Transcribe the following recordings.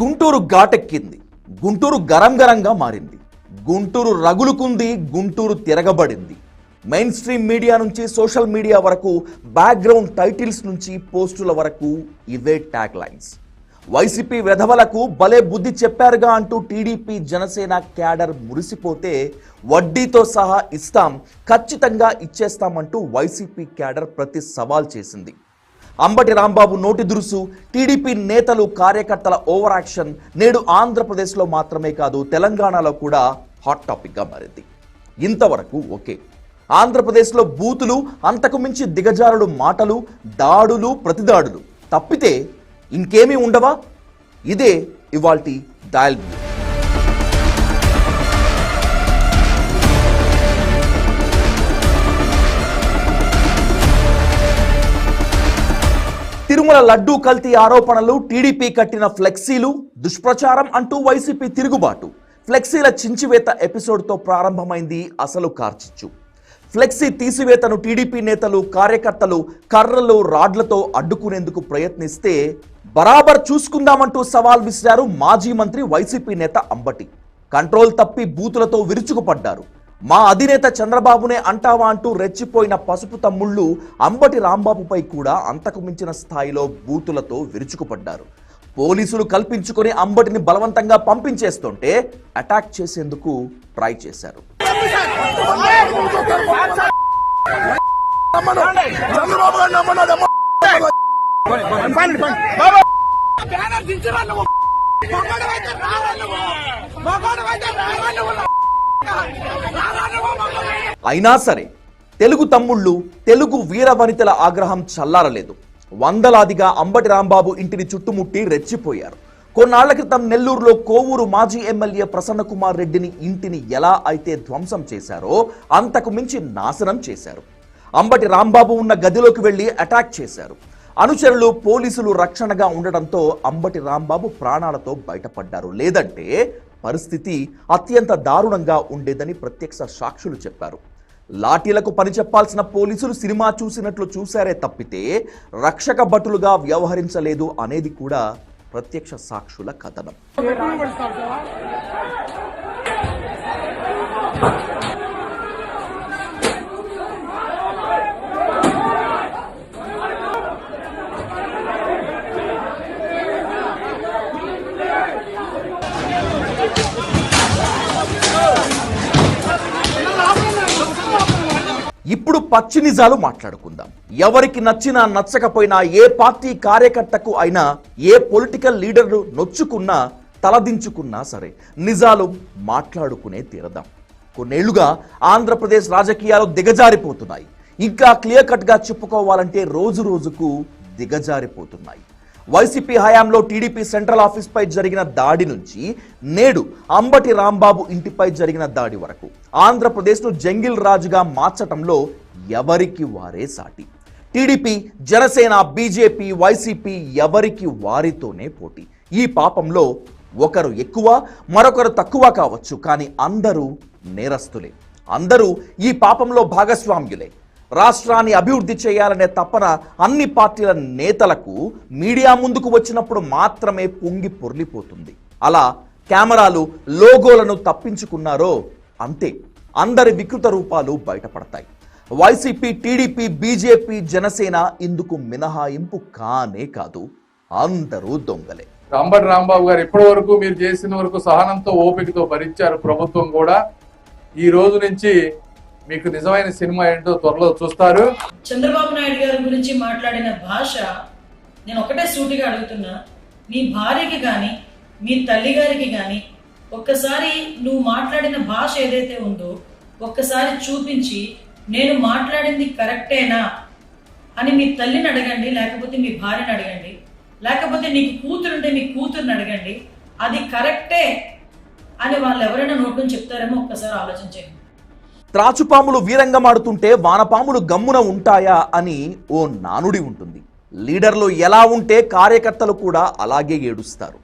గుంటూరు ఘాటెక్కింది. గుంటూరు గరంగా మారింది. గుంటూరు రగులుకుంది. గుంటూరు తిరగబడింది. మెయిన్ స్ట్రీమ్ మీడియా నుంచి సోషల్ మీడియా వరకు, బ్యాక్గ్రౌండ్ టైటిల్స్ నుంచి పోస్టుల వరకు ఇవే ట్యాగ్ లైన్స్. వైసీపీ వెధవలకు భలే బుద్ధి చెప్పారుగా అంటూ టీడీపీ జనసేన క్యాడర్ మురిసిపోతే, వడ్డీతో సహా ఇస్తాం, ఖచ్చితంగా ఇచ్చేస్తామంటూ వైసీపీ క్యాడర్ ప్రతి సవాల్ చేసింది. అంబటి రాంబాబు నోటి దురుసు, టీడీపీ నేతలు కార్యకర్తల ఓవర్ యాక్షన్ నేడు ఆంధ్రప్రదేశ్లో మాత్రమే కాదు, తెలంగాణలో కూడా హాట్ టాపిక్గా మారింది. ఇంతవరకు ఓకే. ఆంధ్రప్రదేశ్లో బూతులు, అంతకు మించి దిగజారుడు మాటలు, దాడులు, ప్రతిదాడులు తప్పితే ఇంకేమీ ఉండవా? ఇదే ఇవాల్టి డయల్ వ్యూ. తిరుమల లడ్డూ కల్తీ ఆరోపణలు, టీడీపీ కట్టిన ఫ్లెక్సీలు, దుష్ప్రచారం అంటూ వైసీపీ తిరుగుబాటు. ఫ్లెక్సీల చించివేత ఎపిసోడ్తో ప్రారంభమైంది అసలు కార్చిచ్చు. ఫ్లెక్సీ తీసివేతను టీడీపీ నేతలు, కార్యకర్తలు కర్రలు, రాడ్లతో అడ్డుకునేందుకు ప్రయత్నిస్తే బరాబర్ చూసుకుందామంటూ సవాల్ విసిరారు మాజీ మంత్రి వైసీపీ నేత అంబటి. కంట్రోల్ తప్పి బూతులతో విరుచుకుపడ్డారు. మా అధినేత చంద్రబాబునే అంటావా అంటూ రెచ్చిపోయిన పసుపు తమ్ముళ్ళు అంబటి రాంబాబుపై కూడా అంతకు మించిన స్థాయిలో బూతులతో విరుచుకుపడ్డారు. పోలీసులు కల్పించుకొని అంబటిని బలవంతంగా పంపించేస్తుంటే అటాక్ చేసేందుకు ట్రై చేశారు. అయినా సరే తెలుగు తమ్ముళ్ళు, తెలుగు వీర వనితల ఆగ్రహం చల్లారలేదు. వందలాదిగా అంబటి రాంబాబు ఇంటిని చుట్టుముట్టి రెచ్చిపోయారు. కొన్నాళ్ల క్రితం నెల్లూరులో కోవూరు మాజీ ఎమ్మెల్యే ప్రసన్న కుమార్ రెడ్డిని ఇంటిని ఎలా అయితే ధ్వంసం చేశారో అంతకు మించి నాశనం చేశారు. అంబటి రాంబాబు ఉన్న గదిలోకి వెళ్లి అటాక్ చేశారు. అనుచరులు, పోలీసులు రక్షణగా ఉండడంతో అంబటి రాంబాబు ప్రాణాలతో బయటపడ్డారు. లేదంటే పరిస్థితి అత్యంత దారుణంగా ఉండేదని ప్రత్యక్ష సాక్షులు చెప్పారు. లాఠీలకు పని చెప్పాల్సిన పోలీసులు సినిమా చూసినట్లు చూశారే తప్పితే రక్షక భటులుగా వ్యవహరించలేదు అనేది కూడా ప్రత్యక్ష సాక్షుల కథనం. ఇప్పుడు పచ్చి నిజాలు మాట్లాడుకుందాం. ఎవరికి నచ్చినా నచ్చకపోయినా, ఏ పార్టీ కార్యకర్తకు అయినా, ఏ పొలిటికల్ లీడర్లు నొచ్చుకున్నా, తలదించుకున్నా సరే నిజాలు మాట్లాడుకునే తీరదాం. కొన్నేళ్లుగా ఆంధ్రప్రదేశ్ రాజకీయాలు దిగజారిపోతున్నాయి. ఇంకా క్లియర్ కట్గా చెప్పుకోవాలంటే రోజు రోజుకు దిగజారిపోతున్నాయి. వైసీపీ హయాంలో టీడీపీ సెంట్రల్ ఆఫీస్ పై జరిగిన దాడి నుంచి నేడు అంబటి రాంబాబు ఇంటిపై జరిగిన దాడి వరకు ఆంధ్రప్రదేశ్ను జంగిల్ రాజుగా మార్చటంలో ఎవరికి వారే సాటి. టీడీపీ, జనసేన, బీజేపీ, వైసీపీ ఎవరికి వారితోనే పోటీ. ఈ పాపంలో ఒకరు ఎక్కువ, మరొకరు తక్కువ కావచ్చు, కానీ అందరూ నేరస్తులే. అందరూ ఈ పాపంలో భాగస్వామ్యులే. రాష్ట్రాన్ని అభివృద్ధి చేయాలనే తపన అన్ని పార్టీల నేతలకు మీడియా ముందుకు వచ్చినప్పుడు మాత్రమే పొంగి పొర్లిపోతుంది. అలా కెమెరాలు, లోగోలను తప్పించుకున్నారో అంతే అందరి వికృత రూపాలు బయటపడతాయి. వైసీపీ, టీడీపీ, బీజేపీ, జనసేన ఇందుకు మినహాయింపు కానే కాదు. అందరూ దొంగలే. అంబటి రాంబాబు గారు ఇప్పటి వరకు మీరు చేసిన వరకు సహనంతో, ఓపికతో భరించారు. ప్రభుత్వం కూడా ఈ రోజు నుంచి మీకు నిజమైన సినిమా ఏంటో త్వరలో చూస్తారు. చంద్రబాబు నాయుడు గారి గురించి మాట్లాడిన భాష, నేను ఒకటే సూటిగా అడుగుతున్నా, మీ భార్యకి కానీ మీ తల్లి గారికి కానీ ఒక్కసారి నువ్వు మాట్లాడిన భాష ఏదైతే ఉందో ఒక్కసారి చూపించి నేను మాట్లాడింది కరెక్టేనా అని మీ తల్లిని అడగండి, లేకపోతే మీ భార్యని అడగండి, లేకపోతే నీకు కూతురుంటే మీ కూతురుని అడగండి. అది కరెక్టే అని వాళ్ళు ఎవరైనా నోటుని చెప్తారేమో ఒక్కసారి ఆలోచించండి. త్రాచుపాములు వీరంగమాడుతుంటే వానపాములు గమ్మున ఉంటాయా అని ఓ నానుడి ఉంటుంది. లీడర్లు ఎలా ఉంటే కార్యకర్తలు కూడా అలాగే ఏడుస్తారు.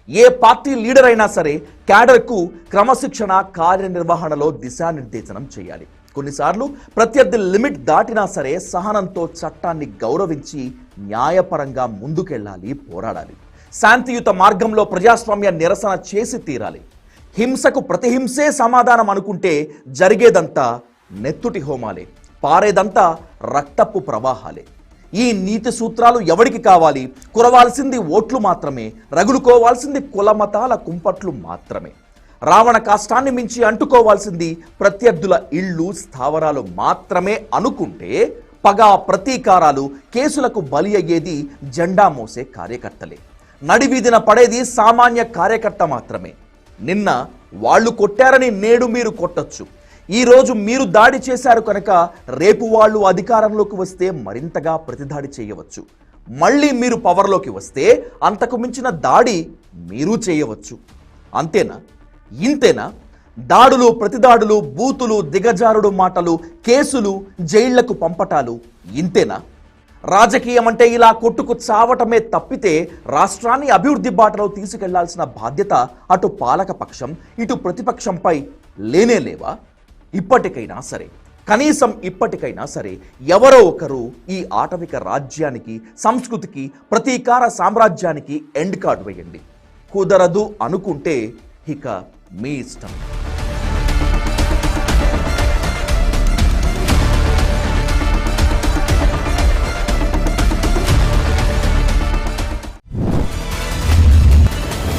ఏ పార్టీ లీడర్ అయినా సరే క్యాడర్కు క్రమశిక్షణ, కార్యనిర్వహణలో దిశానిర్దేశనం చేయాలి. కొన్నిసార్లు ప్రత్యర్థి లిమిట్ దాటినా సరే సహనంతో చట్టాన్ని గౌరవించి న్యాయపరంగా ముందుకెళ్ళాలి, పోరాడాలి. శాంతియుత మార్గంలో ప్రజాస్వామ్య నిరసన చేసి తీరాలి. హింసకు ప్రతిహింసే సమాధానం అనుకుంటే జరిగేదంతా నెత్తుటి హోమాలే, పారేదంతా రక్తపు ప్రవాహాలే. ఈ నీతి సూత్రాలు ఎవడికి కావాలి? కురవాల్సింది ఓట్లు మాత్రమే, రగులుకోవాల్సింది కులమతాల కుంపట్లు మాత్రమే. రావణ కాష్టాన్ని మించి అంటుకోవాల్సింది ప్రత్యర్థుల ఇళ్ళు స్థావరాలు మాత్రమే అనుకుంటే పగ ప్రతీకారాలు కేసులకు బలి అయ్యేది జెండా మోసే కార్యకర్తలే. నడివీధిన పడేది సామాన్య కార్యకర్త మాత్రమే. నిన్న వాళ్ళు కొట్టారని నేడు మీరు కొట్టొచ్చు. ఈరోజు మీరు దాడి చేశారు కనుక రేపు వాళ్ళు అధికారంలోకి వస్తే మరింతగా ప్రతిదాడి చేయవచ్చు. మళ్ళీ మీరు పవర్లోకి వస్తే అంతకు మించిన దాడి మీరు చేయవచ్చు. అంతేనా? ఇంతేనా? దాడులు, ప్రతిదాడులు, బూతులు, దిగజారుడు మాటలు, కేసులు, జైళ్లకు పంపటాలు ఇంతేనా? రాజకీయం అంటే ఇలా కొట్టుకు చావటమే తప్పితే రాష్ట్రాన్ని అభివృద్ధి బాటలో తీసుకెళ్లాల్సిన బాధ్యత అటు పాలక పక్షం ఇటు ప్రతిపక్షంపై లేనే లేవా? ఇప్పటికైనా సరే, కనీసం ఇప్పటికైనా సరే ఎవరో ఒకరు ఈ ఆటవిక రాజ్యానికి, సంస్కృతికి, ప్రతీకార సామ్రాజ్యానికి ఎండ్ కార్డ్ వేయండి. కుదరదు అనుకుంటే ఇక మీ ఇష్టం.